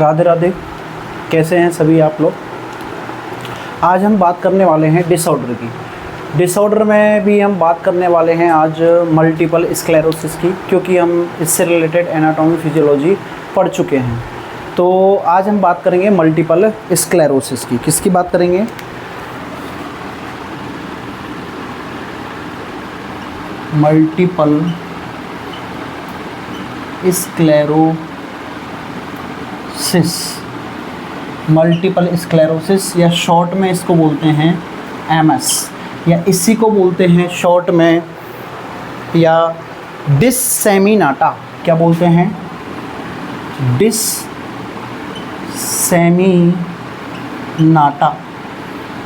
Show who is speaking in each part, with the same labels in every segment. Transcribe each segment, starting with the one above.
Speaker 1: राधे राधे। कैसे हैं सभी आप लोग। आज हम बात करने वाले हैं डिसऑर्डर की। डिसऑर्डर में भी हम बात करने वाले हैं आज मल्टीपल स्क्लेरोसिस की, क्योंकि हम इससे रिलेटेड एनाटॉमी फिजियोलॉजी पढ़ चुके हैं। तो आज हम बात करेंगे मल्टीपल स्क्लेरोसिस की। किसकी बात करेंगे? Multiple sclerosis. मल्टीपल स्क्लेरोसिस या शॉर्ट में इसको बोलते हैं एमएस, या इसी को बोलते हैं शॉर्ट में या डिससेमिनाटा। क्या बोलते हैं? डिससेमिनाटा।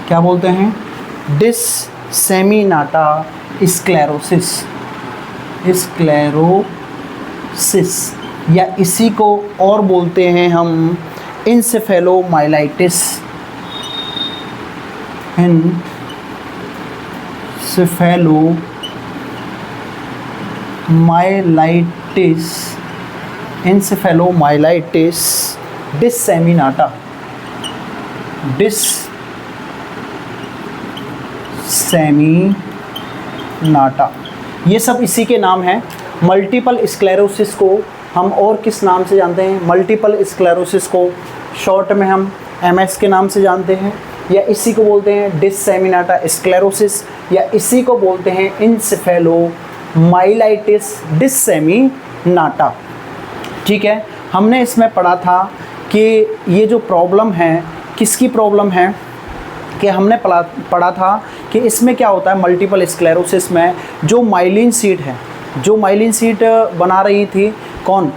Speaker 1: क्या बोलते हैं? डिससेमिनाटा स्क्लेरोसिस। स्क्लेरोसिस या इसी को और बोलते हैं हम इंसेफेलोमाइलाइटिस। इंसेफेलोमाइलाइटिस डिससेमिनाटा। डिससेमिनाटा ये सब इसी के नाम हैं। मल्टीपल स्क्लेरोसिस को हम और किस नाम से जानते हैं? मल्टीपल स्क्लेरोसिस को शॉर्ट में हम एमएस के नाम से जानते हैं, या इसी को बोलते हैं डिससेमिनाटा स्क्लेरोसिस, या इसी को बोलते हैं इंसेफेलोमाइलाइटिस डिससेमिनाटा। ठीक है, हमने इसमें पढ़ा था कि ये जो प्रॉब्लम है किसकी प्रॉब्लम है, कि हमने पढ़ा था कि इसमें क्या होता है मल्टीपल स्क्लेरोसिस में, जो माइलिन शीट है, जो माइलिन शीट बना रही थी कौन?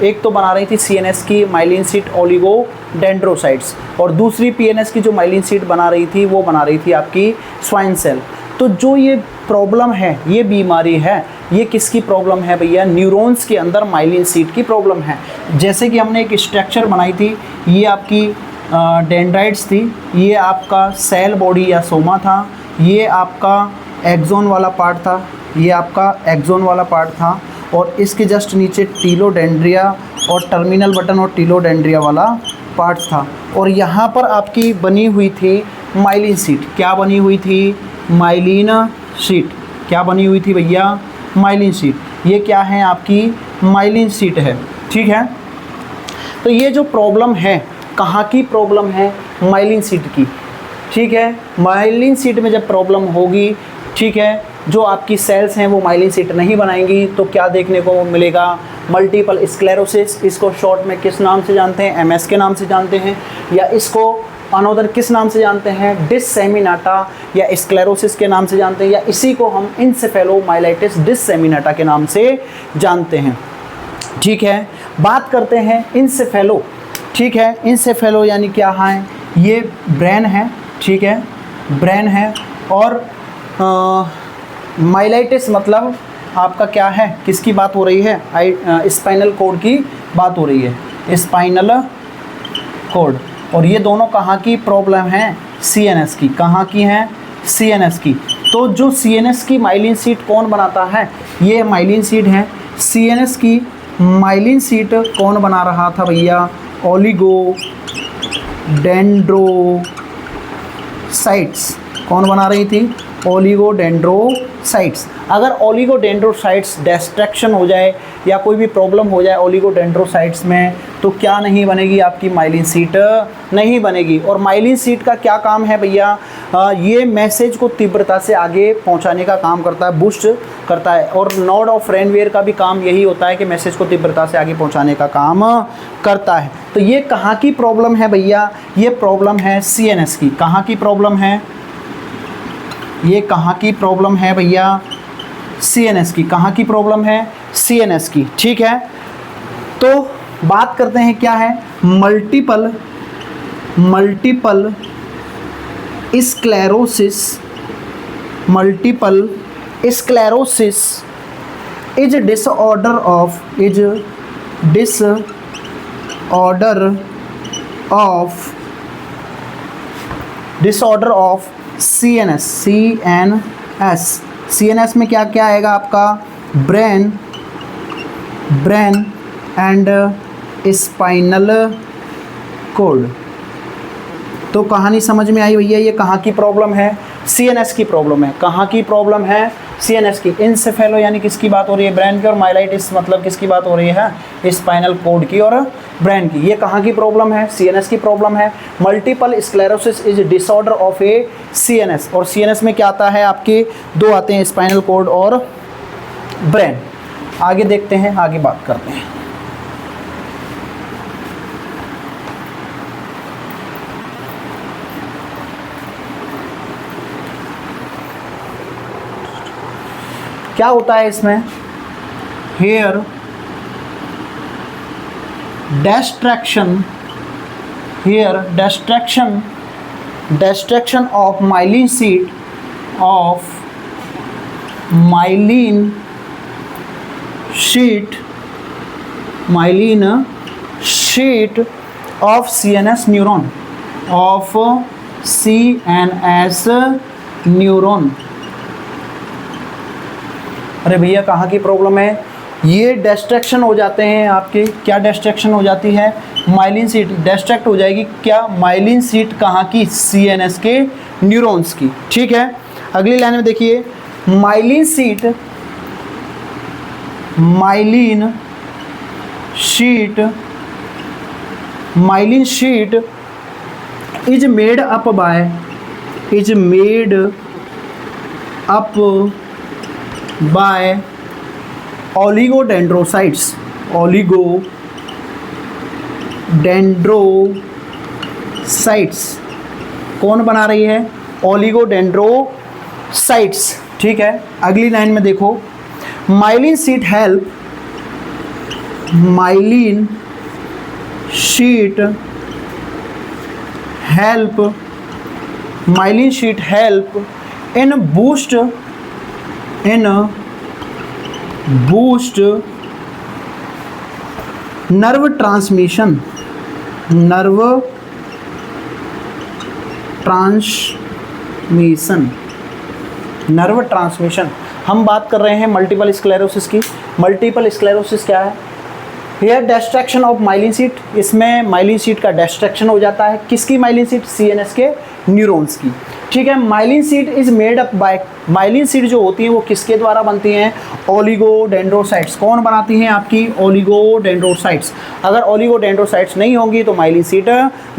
Speaker 1: एक तो बना रही थी सीएनएस की माइलिन शीट ओलिगोडेंड्रोसाइट्स, और दूसरी पीएनएस की जो माइलिन शीट बना रही थी वो बना रही थी आपकी स्वाइन सेल। तो जो ये प्रॉब्लम है, ये बीमारी है, ये किसकी प्रॉब्लम है भैया? न्यूरॉन्स के अंदर माइलिन शीट की प्रॉब्लम है। जैसे कि हमने एक स्ट्रक्चर बनाई थी, ये आपकी डेंड्राइट्स थी, ये आपका सेल बॉडी या सोमा था, ये आपका एक्सोन वाला पार्ट था, ये आपका एक्सोन वाला पार्ट था, और इसके जस्ट नीचे टीलोडेंड्रिया और टर्मिनल बटन और टीलोडेंड्रिया वाला पार्ट था, और यहाँ पर आपकी बनी हुई थी माइलिन शीट। क्या बनी हुई थी? Myelin sheath. क्या बनी हुई थी भैया? Myelin sheath. ये क्या है? आपकी माइलिन शीट है। ठीक है, तो ये जो प्रॉब्लम है कहाँ की प्रॉब्लम है? माइलिन शीट की। ठीक है, माइलिन शीट में जब प्रॉब्लम होगी, ठीक है, जो आपकी सेल्स हैं वो माइलिन शीट नहीं बनाएंगी, तो क्या देखने को मिलेगा? Multiple sclerosis. इसको शॉर्ट में किस नाम से जानते हैं? एमएस के नाम से जानते हैं, या इसको अनोदर किस नाम से जानते हैं? डिससेमिनाटा या स्क्लेरोसिस के नाम से जानते हैं, या इसी को हम इंसेफेलोमाइलाइटिस डिससेमिनाटा के नाम से जानते हैं। ठीक है, बात करते हैं इंसेफेलो। ठीक है, इंसेफेलो यानी क्या है? ये ब्रेन है। ठीक है, ब्रेन है, और माइलाइटिस मतलब आपका क्या है? किसकी बात हो रही है? स्पाइनल कोड की बात हो रही है, स्पाइनल कोड। और ये दोनों कहाँ की प्रॉब्लम है? सीएनएस की। कहाँ की हैं? सीएनएस की। तो जो सीएनएस की माइलिन शीट कौन बनाता है? ये माइलिन शीट है। सीएनएस की माइलिन शीट कौन बना रहा था भैया? ओलिगोडेंड्रोसाइट्स। कौन बना रही थी? ओलिगोडेंड्रोसाइट्स। अगर ओलिगोडेंड्रोसाइट्स डिस्ट्रक्शन हो जाए या कोई भी प्रॉब्लम हो जाए ओलिगोडेंड्रोसाइट्स में, तो क्या नहीं बनेगी? आपकी माइलिन शीट नहीं बनेगी। और माइलिन शीट का क्या काम है भैया? ये मैसेज को तीव्रता से आगे पहुंचाने का काम करता है, बूस्ट करता है। और नोड ऑफ रेनवेयर का भी काम यही होता है कि मैसेज को तीव्रता से आगे पहुंचाने का काम करता है। तो ये कहाँ की प्रॉब्लम है भैया? ये प्रॉब्लम है सीएनएस की। कहाँ की प्रॉब्लम है? ये कहाँ की प्रॉब्लम है भैया? सीएनएस की। कहाँ की प्रॉब्लम है? सीएनएस की। ठीक है, तो बात करते हैं क्या है multiple sclerosis. Multiple sclerosis is disorder of CNS में क्या क्या आएगा आपका? Brain and spinal cord. तो कहानी समझ में आई भैया, ये कहाँ की प्रॉब्लम है? सीएनएस की प्रॉब्लम है। कहाँ की प्रॉब्लम है? सीएनएस की। इंसेफेलो यानी किसकी बात हो रही है? ब्रेन की। और माइलाइटिस मतलब किसकी बात हो रही है? स्पाइनल कॉर्ड की और ब्रेन की। ये कहाँ की प्रॉब्लम है? सीएनएस की प्रॉब्लम है। Multiple sclerosis is disorder of A CNS. और सीएनएस में क्या आता है? आपके दो आते हैं, स्पाइनल कॉर्ड और ब्रेन। आगे देखते हैं, आगे बात करते हैं। क्या होता है इसमें? Here destruction of myelin sheath of CNS neuron. अरे भैया कहाँ की प्रॉब्लम है? ये डिस्ट्रैक्शन हो जाते हैं आपके। क्या डिस्ट्रैक्शन हो जाती है? माइलिन शीट डिस्ट्रैक्ट हो जाएगी। क्या? माइलिन शीट कहाँ की? CNS के न्यूरॉन्स की। ठीक है, अगली लाइन में देखिए, myelin sheath is made up bye oligodendrocytes. कौन बना रही है? ओलिगोडेंड्रोसाइट्स। ठीक है, अगली लाइन में देखो, myelin sheath help in boost nerve transmission. हम बात कर रहे हैं मल्टीपल स्क्लेरोसिस की। मल्टीपल स्क्लेरोसिस क्या है? Here destruction of myelin sheath. इसमें माइलिन शीट का डिस्ट्रैक्शन हो जाता है। किसकी माइलिन शीट? CNS के न्यूरॉन्स की। ठीक है, myelin sheath is made up by, myelin sheath जो होती है वो किसके द्वारा बनती हैं? ओलिगोडेंड्रोसाइट्स। कौन बनाती हैं? आपकी ओलिगोडेंड्रोसाइट्स। अगर ओलिगोडेंड्रोसाइट्स नहीं होंगी तो माइलिन शीट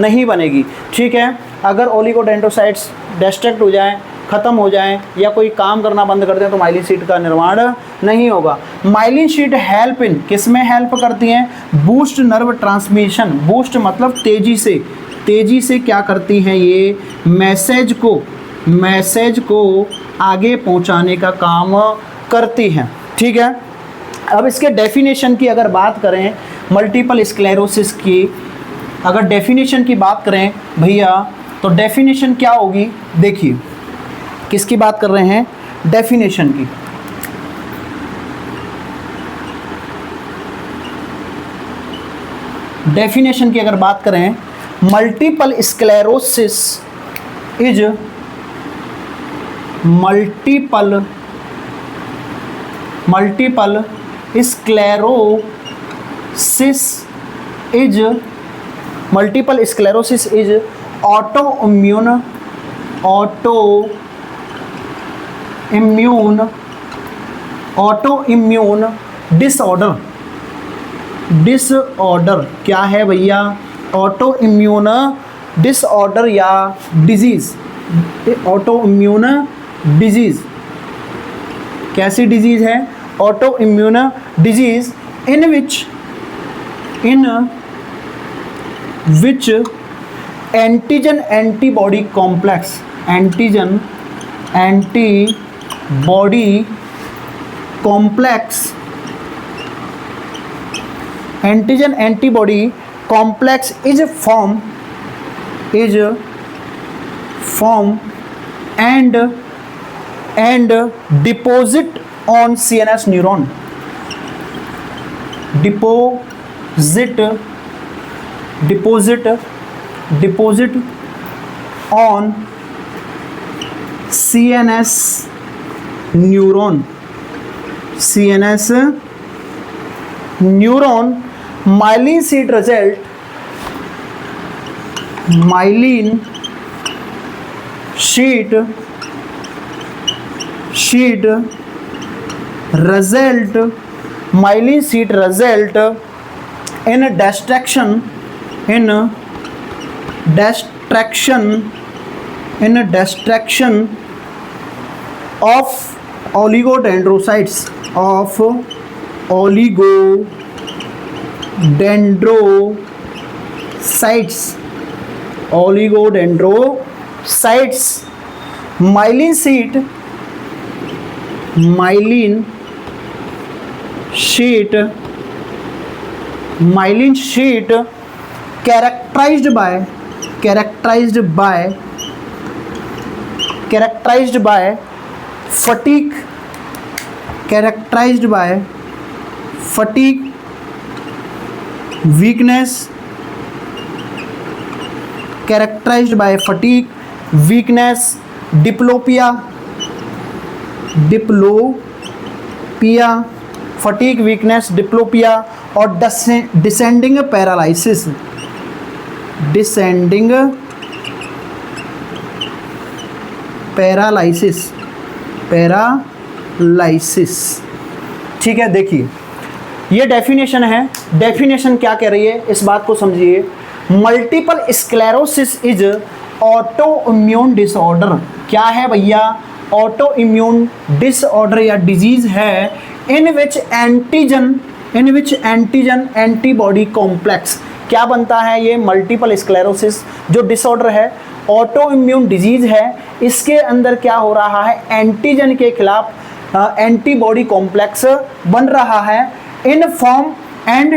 Speaker 1: नहीं बनेगी। ठीक है, अगर ओलिगोडेंड्रोसाइट्स डिस्ट्रैक्ट हो जाएं, ख़त्म हो जाएं या कोई काम करना बंद कर दें तो माइलिन शीट का निर्माण नहीं होगा। माइलिन शीट हेल्प इन, किस में हेल्प करती हैं? Boost nerve transmission. बूस्ट मतलब तेज़ी से क्या करती हैं? ये मैसेज को आगे पहुंचाने का काम करती हैं। ठीक है, अब इसके डेफिनेशन की अगर बात करें, मल्टीपल स्क्लेरोसिस की अगर डेफिनेशन की बात करें भैया, तो डेफिनेशन क्या होगी? देखिए, किसकी बात कर रहे हैं? डेफिनेशन की। डेफिनेशन की अगर बात करें, multiple sclerosis is multiple sclerosis is autoimmune disorder. क्या है भैया? ऑटोइम्यून डिसऑर्डर या डिजीज। ऑटोइम्यून डिजीज कैसी डिजीज है? Autoimmune disease in which antigen antibody complex is formed and deposit on CNS neuron. Deposit on CNS neuron myelin sheet result myelin sheet result myelin sheet result in destruction of oligodendrocytes myelin sheet characterized by fatigue, weakness, diplopia, fatigue, weakness, diplopia और descending paralysis, ठीक है। देखिए ये definition है। Definition क्या कह रही है इस बात को समझिए। Multiple sclerosis is auto immune disorder. क्या है भैया? ऑटो इम्यून डिसऑर्डर या डिजीज है इन विच एंटीजन एंटीबॉडी कॉम्प्लेक्स क्या बनता है? ये मल्टीपल स्क्लेरोसिस जो डिसऑर्डर है, ऑटो इम्यून डिजीज है, इसके अंदर क्या हो रहा है? एंटीजन के खिलाफ एंटीबॉडी कॉम्प्लेक्स बन रहा है in form and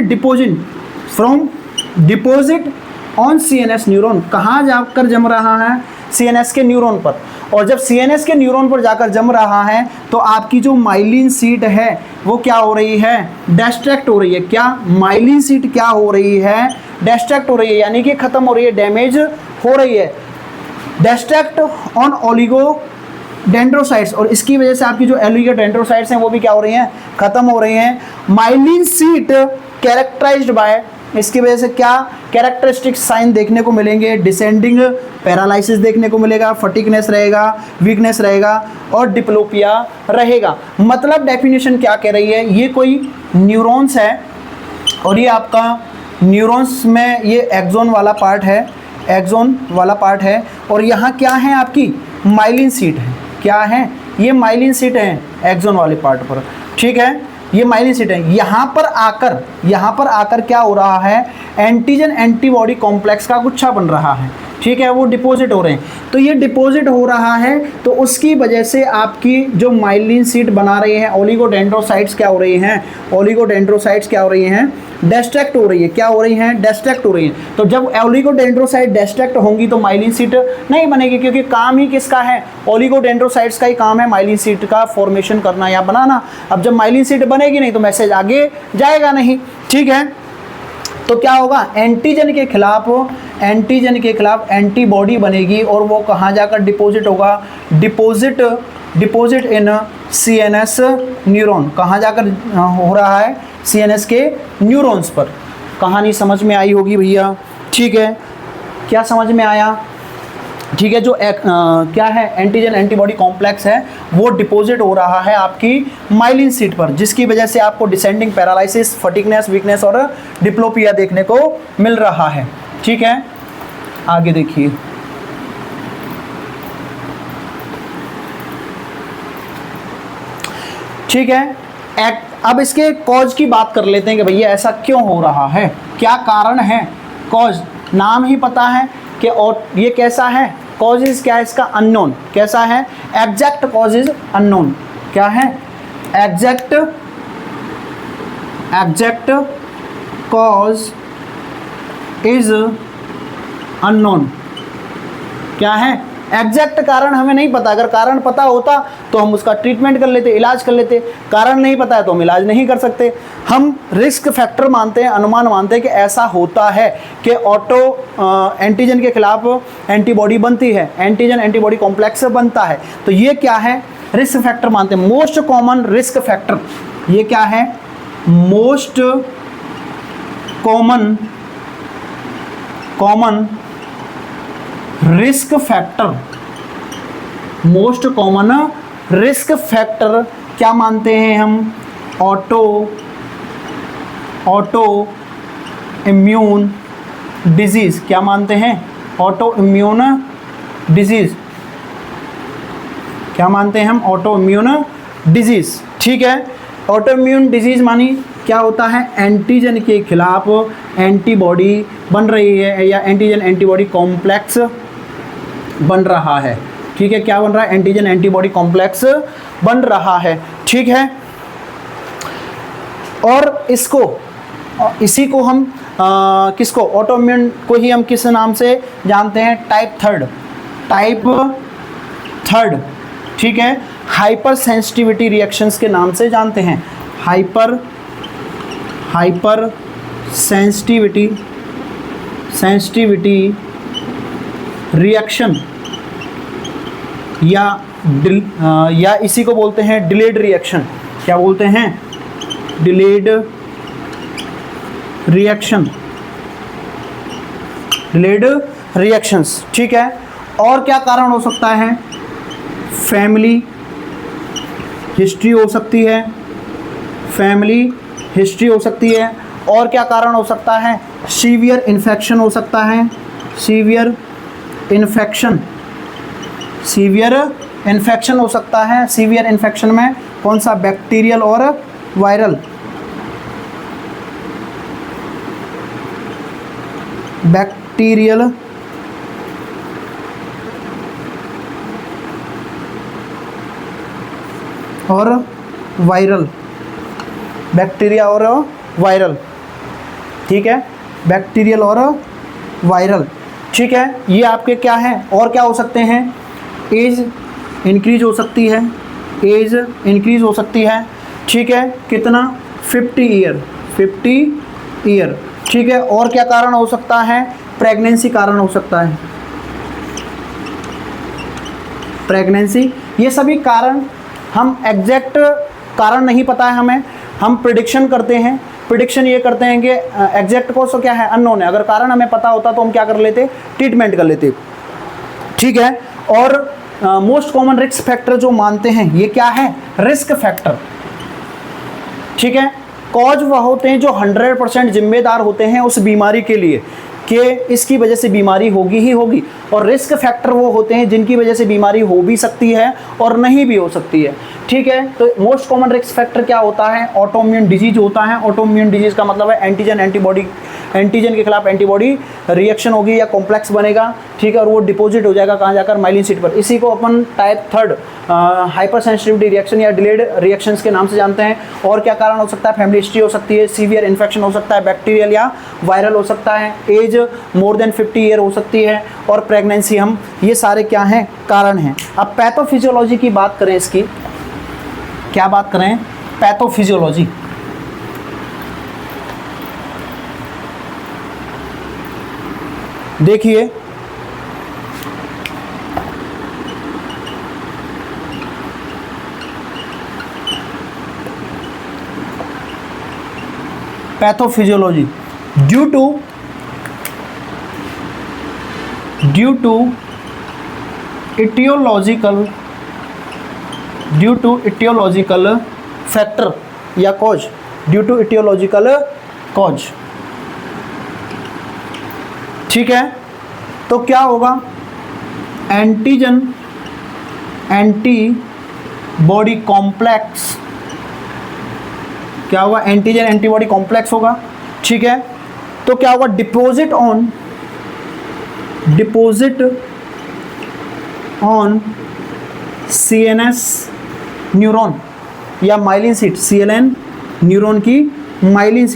Speaker 1: deposit on CNS neuron. कहाँ जाकर जम रहा है? सीएनएस के न्यूरॉन पर। और जब सीएनएस के न्यूरॉन पर जाकर जम रहा है तो आपकी जो माइलिन शीट है वो क्या हो रही है? डिस्ट्रैक्ट हो रही है। क्या माइलिन शीट क्या हो रही है? डिस्ट्रैक्ट हो रही है, यानी कि खत्म हो रही है, डैमेज हो रही है। डिस्ट्रैक्ट ऑन ओलिगोडेंड्रोसाइट्स, और इसकी वजह से आपकी जो ओलिगोडेंड्रोसाइट्स हैं वो भी क्या हो रही हैं? खत्म हो रही हैं। माइलिन शीट कैरेक्टराइज्ड बाय, इसकी वजह से क्या कैरेक्टरिस्टिक साइन देखने को मिलेंगे? डिसेंडिंग पैरालिसिस देखने को मिलेगा, फटिकनेस रहेगा, वीकनेस रहेगा और डिप्लोपिया रहेगा। मतलब डेफिनेशन क्या कह रही है? ये कोई न्यूरॉन्स है और ये आपका न्यूरॉन्स में ये एक्सोन वाला पार्ट है और यहाँ क्या है? आपकी माइलिन शीट है। क्या है? ये माइलिन शीट है एक्सोन वाले पार्ट पर, ठीक है। ये माइलिन शीट है। यहाँ पर आकर क्या हो रहा है? एंटीजन एंटीबॉडी कॉम्प्लेक्स का गुच्छा बन रहा है, ठीक है, वो डिपॉजिट हो रहे हैं। तो ये डिपॉजिट हो रहा है तो उसकी वजह से आपकी जो माइलिन शीट बना रही है ओलिगोडेंड्रोसाइट्स क्या हो रही हैं? ओलिगोडेंड्रोसाइट्स क्या हो रही हैं? डिस्ट्रैक्ट हो रही है। क्या हो रही हैं? डिस्ट्रैक्ट हो रही हैं। तो जब ओलिगोडेंड्रोसाइट डिस्ट्रैक्ट होंगी तो माइलिन शीट नहीं बनेगी, क्योंकि काम ही किसका है? ओलिगोडेंड्रोसाइट्स का ही काम है माइलिन शीट का फॉर्मेशन करना या बनाना। अब जब माइलिन शीट बनेगी नहीं तो मैसेज आगे जाएगा नहीं, ठीक है। तो क्या होगा? एंटीजन के खिलाफ एंटीबॉडी बनेगी और वो कहाँ जाकर डिपॉजिट होगा? Deposit in CNS neuron. कहाँ जाकर हो रहा है? सीएनएस के न्यूरॉन्स पर। कहानी समझ में आई होगी भैया, ठीक है। क्या समझ में आया? ठीक है। जो क्या है? एंटीजन एंटीबॉडी कॉम्प्लेक्स है वो डिपॉजिट हो रहा है आपकी माइलिन शीट पर, जिसकी वजह से आपको डिसेंडिंग पैरालिसिस, फटिकनेस, वीकनेस और डिप्लोपिया देखने को मिल रहा है, ठीक है। आगे देखिए, ठीक है। अब इसके कॉज की बात कर लेते हैं कि भैया ऐसा क्यों हो रहा है, क्या कारण है। कॉज नाम ही पता है कि और ये कैसा है? कॉजेज क्या है इसका? अननोन। कैसा है? Exact causes unknown. क्या है? Exact cause is unknown. क्या है? एग्जैक्ट कारण हमें नहीं पता। अगर कारण पता होता तो हम उसका ट्रीटमेंट कर लेते, इलाज कर लेते। कारण नहीं पता है तो हम इलाज नहीं कर सकते। हम रिस्क फैक्टर मानते हैं, अनुमान मानते हैं कि ऐसा होता है कि ऑटो एंटीजन के खिलाफ एंटीबॉडी बनती है, एंटीजन एंटीबॉडी कॉम्प्लेक्स बनता है। तो ये क्या है? रिस्क फैक्टर मानते हैं। मोस्ट कॉमन रिस्क फैक्टर ये क्या है? Most common risk factor, most common risk factor क्या मानते हैं हम? Auto immune disease. क्या मानते हैं? Auto immune disease. क्या मानते हैं हम? Auto immune disease. ठीक है, ऑटो इम्यून डिजीज़ मानी क्या होता है? एंटीजन के खिलाफ एंटीबॉडी बन रही है या एंटीजन एंटीबॉडी कॉम्प्लेक्स बन रहा है। ठीक है, क्या बन रहा है? एंटीजन एंटीबॉडी कॉम्प्लेक्स बन रहा है। ठीक है, और इसी को हम किसको? ऑटोइम्यून को ही हम किस नाम से जानते हैं? Type third. ठीक है, हाइपर सेंसिटिविटी रिएक्शंस के नाम से जानते हैं। हाइपर सेंसिटिविटी रिएक्शन या इसी को बोलते हैं डिलेड रिएक्शन। क्या बोलते हैं? Delayed reactions. ठीक है, और क्या कारण हो सकता है? फैमिली हिस्ट्री हो सकती है, और क्या कारण हो सकता है? सीवियर इन्फेक्शन हो सकता है, सीवियर इन्फेक्शन हो सकता है। सीवियर इन्फेक्शन में कौन सा? बैक्टीरियल और वायरल। बैक्टीरियल और वायरल, बैक्टीरिया और वायरल। ठीक है, बैक्टीरियल और वायरल। ठीक है, ये आपके क्या हैं? और क्या हो सकते हैं? एज इंक्रीज हो सकती है। ठीक है, कितना? 50 ईयर। ठीक है, और क्या कारण हो सकता है? प्रेगनेंसी कारण हो सकता है, प्रेगनेंसी। ये सभी कारण हम एग्जैक्ट कारण नहीं पता है हमें, हम प्रिडिक्शन करते हैं। प्रिडिक्शन ये करते हैं कि एग्जैक्ट कॉज क्या है? अननोन है। अगर कारण हमें पता होता तो हम क्या कर लेते? ट्रीटमेंट कर लेते। ठीक है, और मोस्ट कॉमन रिस्क फैक्टर जो मानते हैं ये क्या है? Risk factor. ठीक है, कॉज वह होते हैं जो 100% जिम्मेदार होते हैं उस बीमारी के लिए कि इसकी वजह से बीमारी होगी ही होगी, और रिस्क फैक्टर वो होते हैं जिनकी वजह से बीमारी हो भी सकती है और नहीं भी हो सकती है। ठीक है, तो मोस्ट कॉमन रिस्क फैक्टर क्या होता है? ऑटोइम्यून डिजीज होता है। ऑटोइम्यून डिजीज का मतलब है एंटीजन के खिलाफ एंटीबॉडी रिएक्शन होगी या कॉम्प्लेक्स बनेगा। ठीक है, और वो डिपॉजिट हो जाएगा कहाँ जाकर? माइलिन शीट पर। इसी को अपन type third hypersensitivity reaction या डिलेड रिएक्शंस के नाम से जानते हैं। और क्या कारण हो सकता है? फैमिली हिस्ट्री हो सकती है, सीवियर इन्फेक्शन हो सकता है, बैक्टीरियल या वायरल हो सकता है, एज मोर देन 50 ईयर हो सकती है, और प्रेगनेंसी। हम ये सारे क्या हैं? कारण हैं। अब पैथोफिजियोलॉजी की बात करें, इसकी क्या बात करें? पैथोफिजियोलॉजी। देखिए, pathophysiology due to aetiological factor या cause, due to aetiological cause. ठीक है, तो क्या होगा? Antibody complex. क्या होगा? एंटीजन एंटीबॉडी कॉम्प्लेक्स होगा। ठीक है, तो क्या होगा? डिपोजिट ऑन CNS न्यूरॉन या माइलिन शीट, CLN न्यूरॉन की माइलिन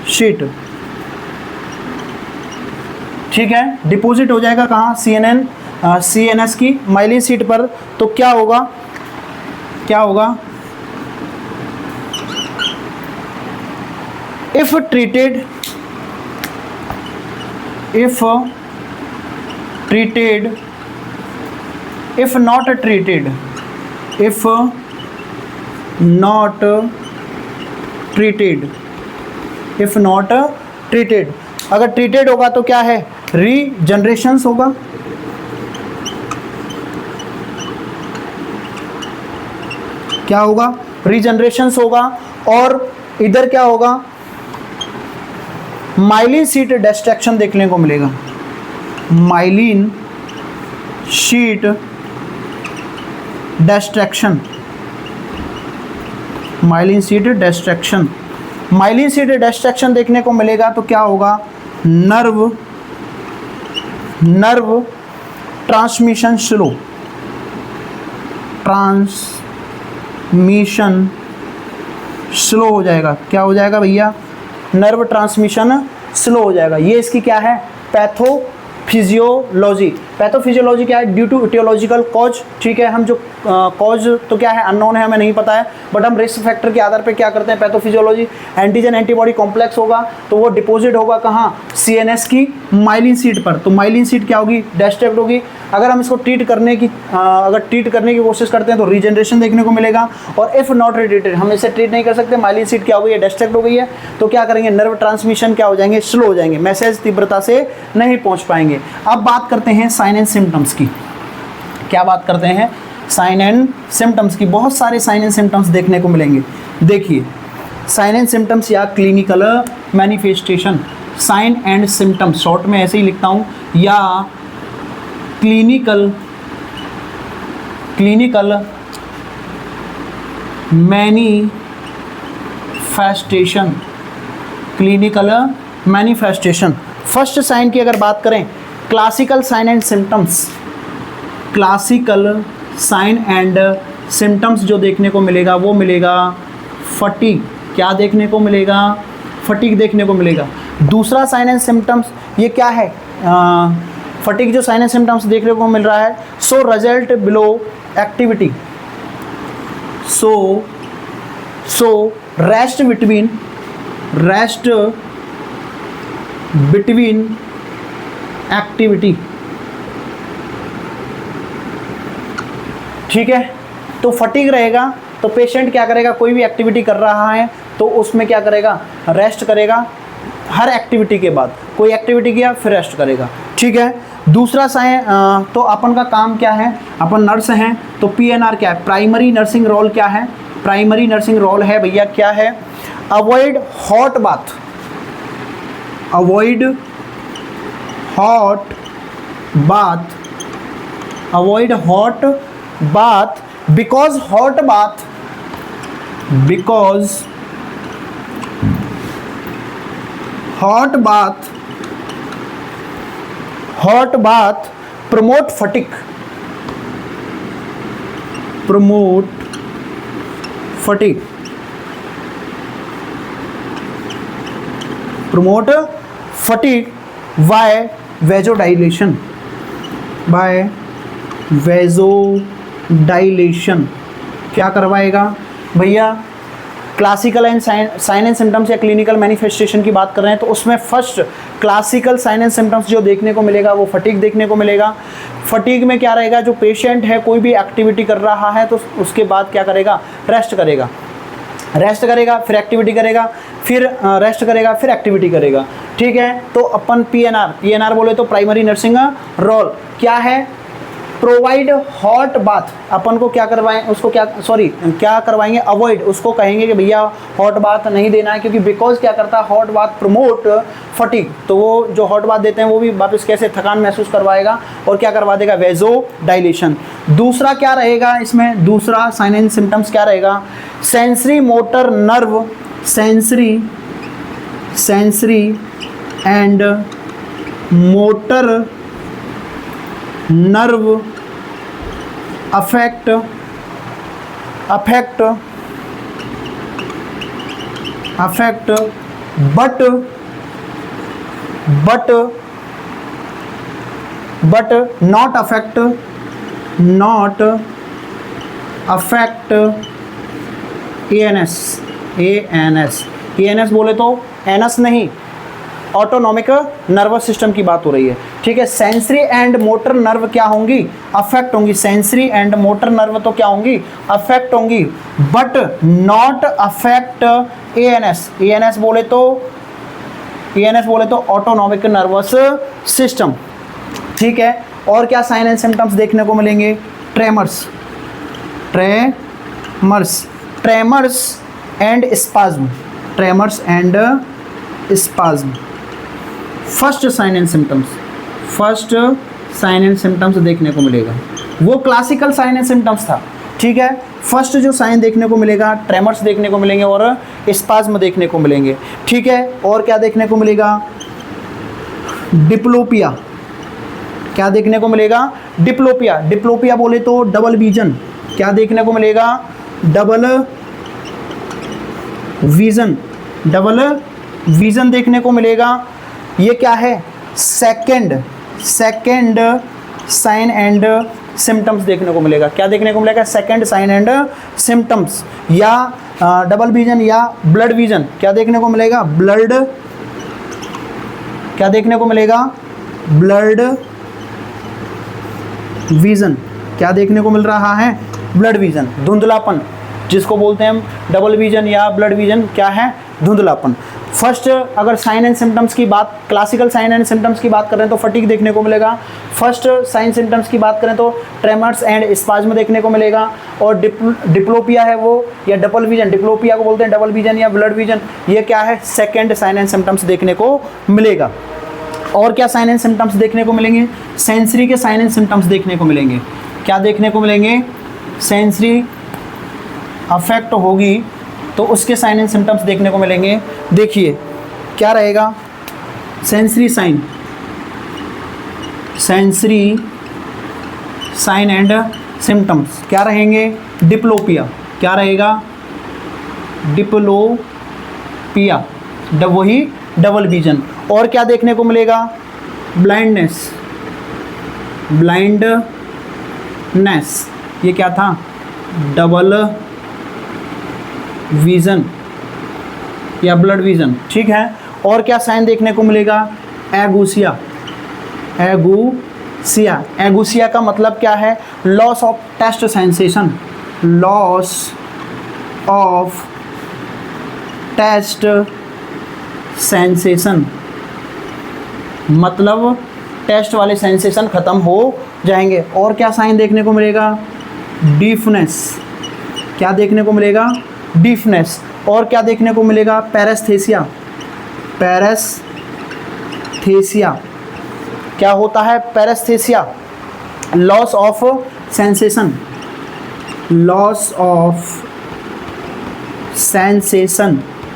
Speaker 1: शीट। ठीक है, डिपॉजिट हो जाएगा कहाँ? CNS की माइलिन शीट पर। तो क्या होगा? if not treated if not treated. अगर ट्रीटेड होगा तो क्या है, रीजनरेशंस होगा। क्या होगा, रीजनरेशंस होगा। और इधर क्या होगा, माइलिन शीट डिस्ट्रैक्शन देखने को मिलेगा। Myelin sheath distraction, myelin sheath distraction, myelin sheath distraction देखने को मिलेगा तो क्या होगा, nerve transmission slow, transmission slow हो जाएगा। क्या हो जाएगा भैया, नर्व ट्रांसमिशन स्लो हो जाएगा। ये इसकी क्या है, पैथोफिजियोलॉजी। पैथोफिजियोलॉजी क्या है, ड्यू टू इटियोलॉजिकल कॉज। ठीक है, हम जो कॉज तो क्या है अननोन है, हमें नहीं पता है, बट हम रिस्क फैक्टर के आधार पे क्या करते हैं, पैथोफिजियोलॉजी। एंटीजन एंटीबॉडी कॉम्प्लेक्स होगा तो वो डिपॉजिट होगा कहाँ, सीएनएस की माइलिन शीट पर। तो माइलिन शीट क्या होगी, डिस्ट्रैक्ट होगी। अगर हम इसको ट्रीट करने की कोशिश करते हैं तो रीजनरेशन देखने को मिलेगा। और इफ नॉट ट्रीटेड, हम इसे ट्रीट नहीं कर सकते, माइलिन शीट क्या हो गई है, डिस्ट्रैक्ट हो गई है, तो क्या करेंगे, नर्व ट्रांसमिशन क्या हो जाएंगे, स्लो हो जाएंगे, मैसेज तीव्रता से नहीं पहुंच पाएंगे। अब बात करते हैं साइन एंड सिम्टम्स की। क्या बात करते हैं, साइन एंड सिम्टम्स की। बहुत सारे साइन एंड सिम्टम्स देखने को मिलेंगे। देखिए, साइन एंड सिम्टम्स या clinical manifestation, sign and symptoms short में ऐसे ही लिखता हूँ, या clinical manifestation, clinical manifestation. First sign की अगर बात करें, classical sign and symptoms, classical sign and symptoms जो देखने को मिलेगा वो मिलेगा फटीग। क्या देखने को मिलेगा, फटीग देखने को मिलेगा। दूसरा साइन एंड सिम्टम्स ये क्या है, फटीग जो साइन एंड सिम्टम्स देखने को मिल रहा है, so result below activity, so rest between activity. ठीक है, तो फटीग रहेगा तो पेशेंट क्या करेगा, कोई भी एक्टिविटी कर रहा है तो उसमें क्या करेगा, रेस्ट करेगा। हर एक्टिविटी के बाद कोई एक्टिविटी किया फिर रेस्ट करेगा। ठीक है, दूसरा साइन, तो अपन का काम क्या है, अपन नर्स हैं तो पीएनआर क्या है, प्राइमरी नर्सिंग रोल क्या है, प्राइमरी नर्सिंग रोल है भैया क्या है, avoid hot bath, avoid hot bath because hot bath promote fatigue, by vasodilation। क्या करवाएगा भैया, classical and sign and symptoms या क्लिनिकल मैनिफेस्टेशन की बात कर रहे हैं तो उसमें first classical sign and symptoms जो देखने को मिलेगा वो फटीग देखने को मिलेगा। फटीग में क्या रहेगा, जो पेशेंट है कोई भी एक्टिविटी कर रहा है तो उसके बाद क्या करेगा, रेस्ट करेगा फिर एक्टिविटी करेगा, फिर रेस्ट करेगा फिर एक्टिविटी करेगा। ठीक है, तो अपन पीएनआर बोले तो प्राइमरी नर्सिंग रोल क्या है, प्रोवाइड हॉट बाथ। अपन को क्या करवाएं, उसको क्या करवाएंगे, अवॉइड, उसको कहेंगे कि भैया हॉट बाथ नहीं देना है, क्योंकि बिकॉज क्या करता है, हॉट बाथ प्रमोट फटीग। तो वो जो हॉट बाथ देते हैं वो भी वापस कैसे थकान महसूस करवाएगा और क्या करवा देगा, वेजो डायलेशन। दूसरा क्या रहेगा इसमें, दूसरा साइन एंड सिम्टम्स क्या रहेगा, sensory motor nerve, sensory and motor nerve affect but not affect ANS बोले तो एनस नहीं, ऑटोनॉमिक नर्वस सिस्टम की बात हो रही है। ठीक है, सेंसरी एंड मोटर नर्व क्या होंगी, अफेक्ट होंगी, सेंसरी एंड मोटर नर्व तो क्या होंगी, अफेक्ट होंगी, बट नॉट अफेक्ट ANS बोले तो एएनएस बोले तो ऑटोनॉमिक नर्वस सिस्टम, ठीक है। और क्या साइन एंड सिम्टम्स देखने को मिलेंगे? Tremors, tremors and spasm, tremors and spasm. First sign and symptoms देखने को मिलेगा, वो क्लासिकल साइन एंड सिम्टम्स था, ठीक है। फर्स्ट जो साइन देखने को मिलेगा, ट्रेमर्स देखने को मिलेंगे और स्पाज्म देखने को मिलेंगे, ठीक है। और क्या देखने को मिलेगा? डिप्लोपिया, क्या देखने को मिलेगा? डिप्लोपिया, डिप्लोपिया बोले तो डबल विजन, क्या देखने को मिलेगा? डबल विजन देखने को मिलेगा। ये क्या है? सेकंड साइन एंड सिम्टम्स देखने को मिलेगा। क्या देखने को मिलेगा? सेकंड साइन एंड सिम्टम्स, या डबल विजन या ब्लड विजन। क्या देखने को मिलेगा? ब्लड, क्या देखने को मिलेगा? ब्लड विजन, क्या देखने को मिल रहा है? Blood vision. धुंधलापन, जिसको बोलते हैं हम डबल विजन या ब्लड विजन, क्या है? धुंधलापन। फर्स्ट अगर साइन एंड सिम्टम्स की बात, क्लासिकल साइन एंड सिम्टम्स की बात करें तो फटीग देखने को मिलेगा। फर्स्ट साइन सिम्टम्स की बात करें तो ट्रेमर्स एंड स्पाज्म देखने को मिलेगा। और डिप्लोपिया है वो, या डबल विजन, डिप्लोपिया को बोलते हैं डबल विजन या ब्लड विजन, ये क्या है? सेकेंड साइन एंड सिम्टम्स देखने को मिलेगा। और क्या साइन एंड सिम्टम्स देखने को मिलेंगे? सेंसरी के साइन एंड सिम्टम्स देखने को मिलेंगे। क्या देखने को मिलेंगे? सेंसरी अफेक्ट होगी तो उसके साइन एंड सिम्टम्स देखने को मिलेंगे। देखिए क्या रहेगा? सेंसरी साइन एंड सिम्टम्स क्या रहेंगे? डिप्लोपिया, क्या रहेगा? डिप्लोपिया, वही डबल विजन। और क्या देखने को मिलेगा? ब्लाइंडनेस, ये क्या था? डबल विजन या ब्लड विजन, ठीक है। और क्या साइन देखने को मिलेगा? एगुसिया, एगुसिया का मतलब क्या है? Loss of taste sensation, loss of taste sensation, मतलब टेस्ट वाले सेंसेशन खत्म हो जाएंगे। और क्या साइन देखने को मिलेगा? डीफनेस, क्या देखने को मिलेगा? डीफनेस। और क्या देखने को मिलेगा? पैरेस्थेसिया, क्या होता है? पैरेस्थेसिया, लॉस ऑफ सेंसेशन,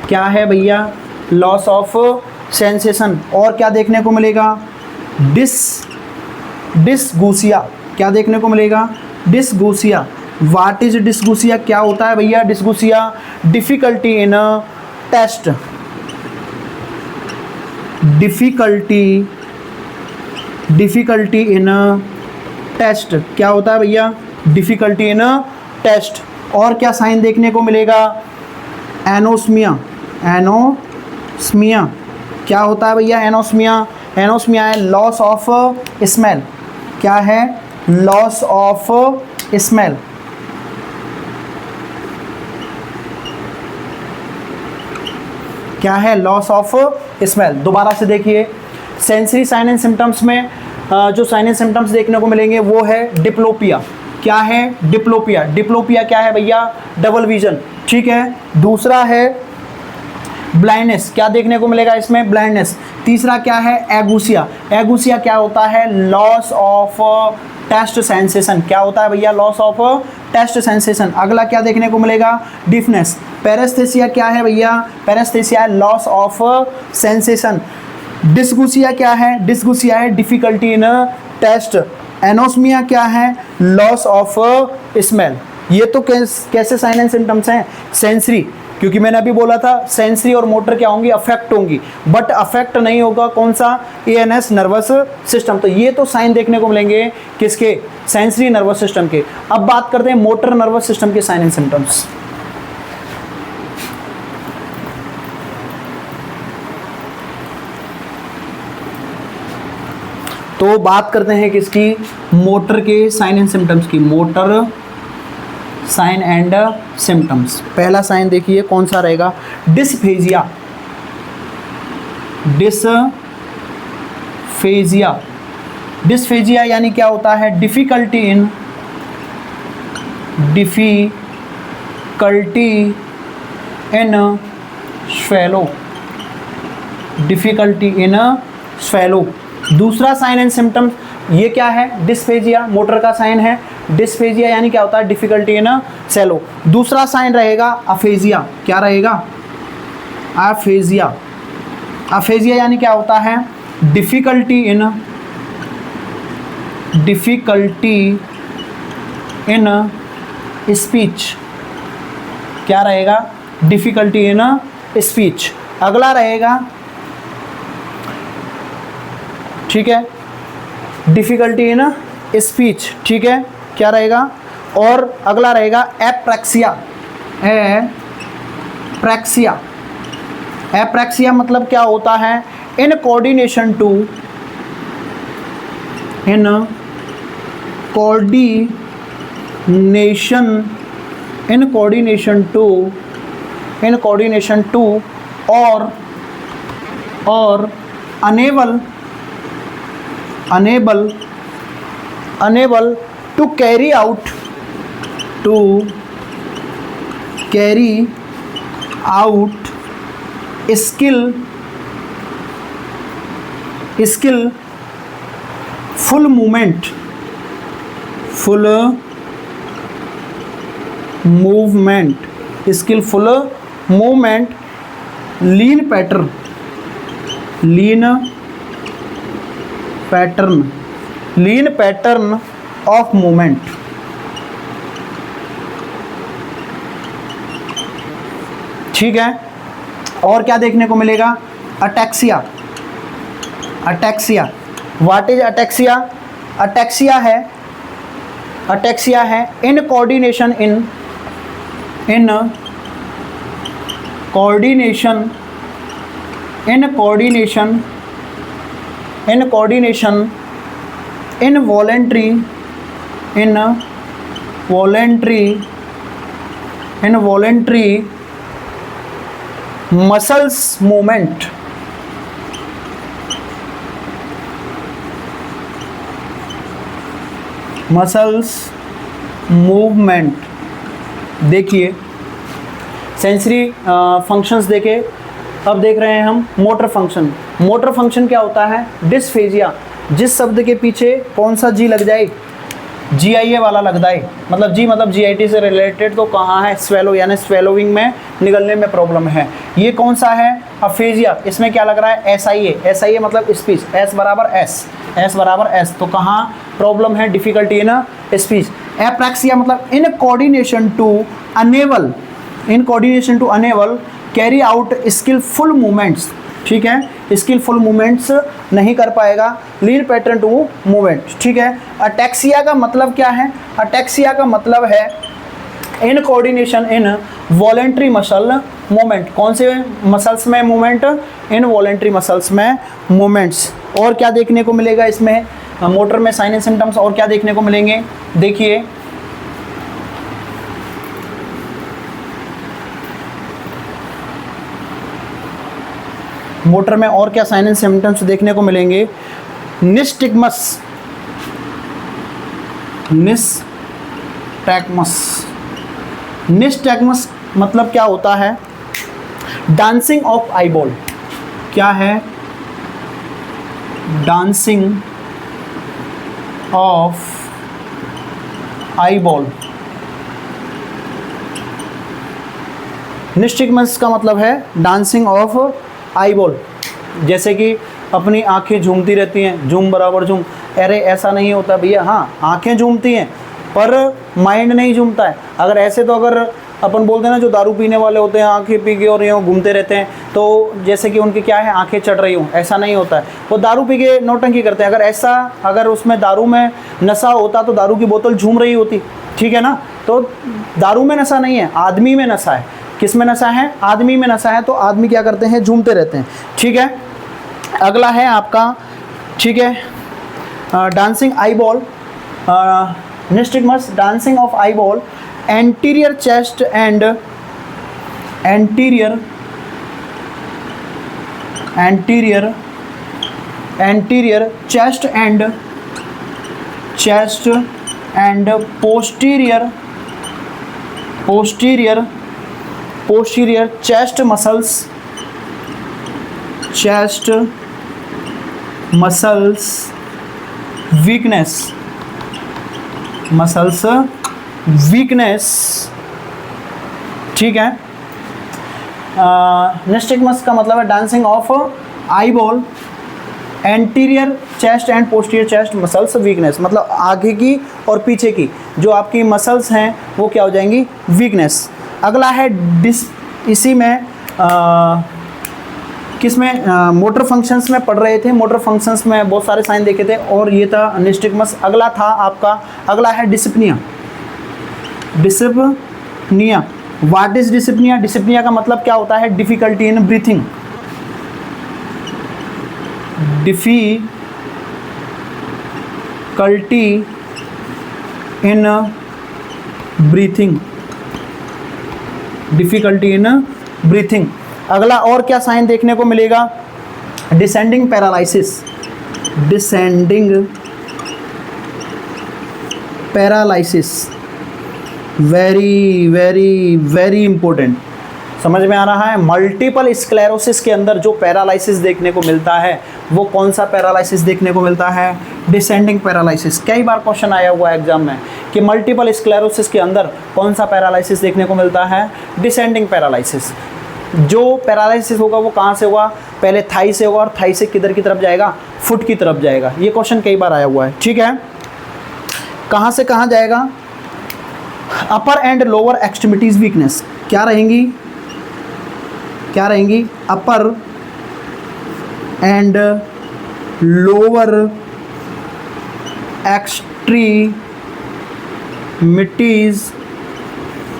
Speaker 1: क्या है भैया? Loss of sensation. और क्या देखने को मिलेगा? डिस्गूसिया, क्या देखने को मिलेगा? डिस्गूसिया। What is dysgeusia? क्या होता है भैया dysgeusia? Difficulty in taste, difficulty in taste, क्या होता है भैया? Difficulty in taste. और क्या साइन देखने को मिलेगा? एनोस्मिया, क्या होता है भैया? एनोस्मिया है लॉस ऑफ स्मेल, क्या है? Loss of smell. क्या है? Loss of smell. दोबारा से देखिए, सेंसरी साइन एंड सिम्टम्स में जो साइन एंड सिम्टम्स देखने को मिलेंगे वो है डिप्लोपिया। क्या है? डिप्लोपिया क्या है भैया? डबल विजन, ठीक है। दूसरा है ब्लाइंडनेस, क्या देखने को मिलेगा इसमें? ब्लाइंडनेस। तीसरा क्या है? एगुसिया क्या होता है? लॉस ऑफ टेस्ट सेंसेशन, क्या होता है भैया? Loss of taste sensation. अगला क्या देखने को मिलेगा? डिफनेस। पैरेस्थेसिया क्या है भैया? पैरेस्थेसिया लॉस ऑफ सेंसेशन। डिस्गूसिया क्या है? डिस्गूसिया है डिफिकल्टी इन टेस्ट। एनोस्मिया क्या है? Loss of smell. ये तो कैसे साइन एंड सिम्टम्स हैं? सेंसरी, क्योंकि मैंने अभी बोला था सेंसरी और मोटर क्या होंगी? अफेक्ट होंगी, बट अफेक्ट नहीं होगा कौन सा? ANS nervous system. तो ये तो साइन देखने को मिलेंगे किसके? सेंसरी नर्वस सिस्टम के। अब बात करते हैं मोटर नर्वस सिस्टम के साइन एंड सिम्टम्स। तो बात करते हैं किसकी? मोटर के साइन एंड सिम्टम्स की। Motor sign and symptoms. पहला साइन देखिए कौन सा रहेगा? Dysphagia, dysphagia. डिसफेजिया यानी क्या होता है? Difficulty in swallow. Difficulty in swallow. दूसरा साइन एंड सिम्टम्स ये क्या है? डिसफेजिया, मोटर का साइन है। डिसफेजिया यानी क्या होता है? डिफ़िकल्टी इन सेलो। दूसरा साइन रहेगा अफेजिया। क्या रहेगा? अफेजिया। अफेजिया यानी क्या होता है? Difficulty in speech. क्या रहेगा? Difficulty in speech. अगला रहेगा, ठीक है, डिफ़िकल्टी इन स्पीच, ठीक है, क्या रहेगा? और अगला रहेगा एप्रैक्सिया। एप्रैक्सिया। एप्रैक्सिया मतलब क्या होता है? इन कोऑर्डिनेशन टू और unable to carry out skillful movement lean pattern of movement। ठीक है। और क्या देखने को मिलेगा? Ataxia. Ataxia, what is ataxia? Ataxia है incoordination involuntary muscles movement। देखिए सेंसरी फंक्शंस देखे, अब देख रहे हैं हम मोटर फंक्शन। मोटर फंक्शन क्या होता है? डिसफेजिया। जिस शब्द के पीछे कौन सा जी लग जाए? GIA वाला लग जाए, मतलब जी मतलब GIT से रिलेटेड, तो कहाँ है? स्वेलो, यानी स्वेलोइंग में, निगलने में प्रॉब्लम है। ये कौन सा है? अफेजिया। इसमें क्या लग रहा है? SIA मतलब स्पीच। S बराबर S, तो कहाँ प्रॉब्लम है? Difficulty in speech. एप्रैक्सिया मतलब incoordination to unable carry out skilful movements. ठीक है, स्किलफुल मूवमेंट्स नहीं कर पाएगा। Lean pattern to movement. ठीक है। अटैक्सिया का मतलब क्या है? अटैक्सिया का मतलब है in coordination in voluntary muscle movement. कौन से मसल्स में मूवमेंट? इन वॉलेंट्री मसल्स में मूवमेंट्स। और क्या देखने को मिलेगा इसमें? मोटर में साइन एंड सिम्टम्स और क्या देखने को मिलेंगे? देखिए मोटर में और क्या साइन एंड सिम्टम्स देखने को मिलेंगे? निस्टैग्मस मतलब क्या होता है? Dancing of eyeball. क्या है? Dancing of eyeball. निस्टैग्मस का मतलब है डांसिंग ऑफ आईबॉल। जैसे कि अपनी आंखें झूमती रहती हैं, झूम बराबर झूम। अरे ऐसा नहीं होता भैया, हाँ आंखें झूमती हैं पर माइंड नहीं झूमता है। अगर ऐसे तो अगर अपन बोलते हैं ना, जो दारू पीने वाले होते हैं आंखें पी के और यूँ घूमते रहते हैं, तो जैसे कि उनकी क्या है, आंखें चढ़ रही हों, ऐसा नहीं होता है। वो दारू पी के नौटंकी करते हैं। अगर उसमें दारू में नशा होता तो दारू की बोतल झूम रही होती। ठीक है ना। तो दारू में नशा नहीं है, आदमी में नशा है। किस में नशा है? आदमी में नशा है। तो आदमी क्या करते हैं? झूमते रहते हैं। ठीक है। अगला है आपका, ठीक है, dancing eyeball. Nystagmus, dancing of eyeball, anterior chest and anterior anterior chest and posterior chest muscles weakness, ठीक है। निस्टिग्मस का मतलब है dancing of eye ball, anterior chest and posterior chest muscles weakness, मतलब आगे की और पीछे की जो आपकी मसल्स हैं वो क्या हो जाएंगी, वीकनेस। अगला है इसी में किसमें मोटर फंक्शंस में पढ़ रहे थे, मोटर फंक्शंस में बहुत सारे साइन देखे थे और ये था निस्टिग्मस। अगला था आपका, अगला है dyspnoea. What is dyspnoea? Dyspnoea का मतलब क्या होता है, difficulty in breathing, difficulty in breathing. अगला और क्या साइन देखने को मिलेगा, descending paralysis, very very very important. समझ में आ रहा है? मल्टीपल स्क्लेरोसिस के अंदर जो पैरालाइसिस देखने को मिलता है वो कौन सा पैरालाइसिस देखने को मिलता है, डिसेंडिंग पैरालाइसिस। कई बार क्वेश्चन आया हुआ है एग्जाम में कि मल्टीपल स्क्लेरोसिस के अंदर कौन सा पैरालाइसिस देखने को मिलता है, डिसेंडिंग पैरालाइसिस। जो पैरालाइसिस होगा वो कहाँ से होगा, पहले थाई से होगा और थाई से किधर की तरफ जाएगा, फुट की तरफ जाएगा। ये क्वेश्चन कई बार आया हुआ है, ठीक है। कहाँ से कहाँ जाएगा, upper and lower extremities weakness क्या रहेंगी, upper and lower extremities,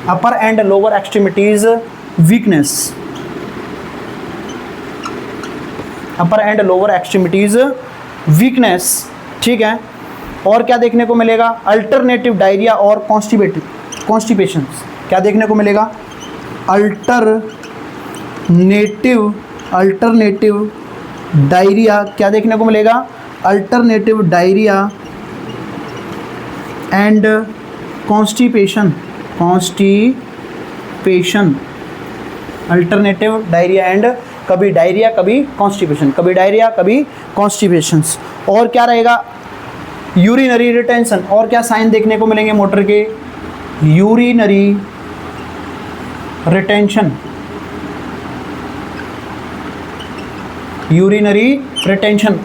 Speaker 1: upper and lower extremities weakness, upper and lower extremities weakness, ठीक है। और क्या देखने को मिलेगा, अल्टरनेटिव डायरिया और कॉन्स्टिपेशन क्या देखने को मिलेगा, अल्टरनेटिव डायरिया क्या देखने को मिलेगा, alternative diarrhoea and constipation, alternative diarrhoea and कभी डायरिया कभी कॉन्स्टिपेशन, कभी डायरिया कभी कॉन्स्टिपेशंस। और क्या रहेगा, यूरिनरी रिटेंशन। और क्या साइन देखने को मिलेंगे मोटर के, यूरिनरी रिटेंशन,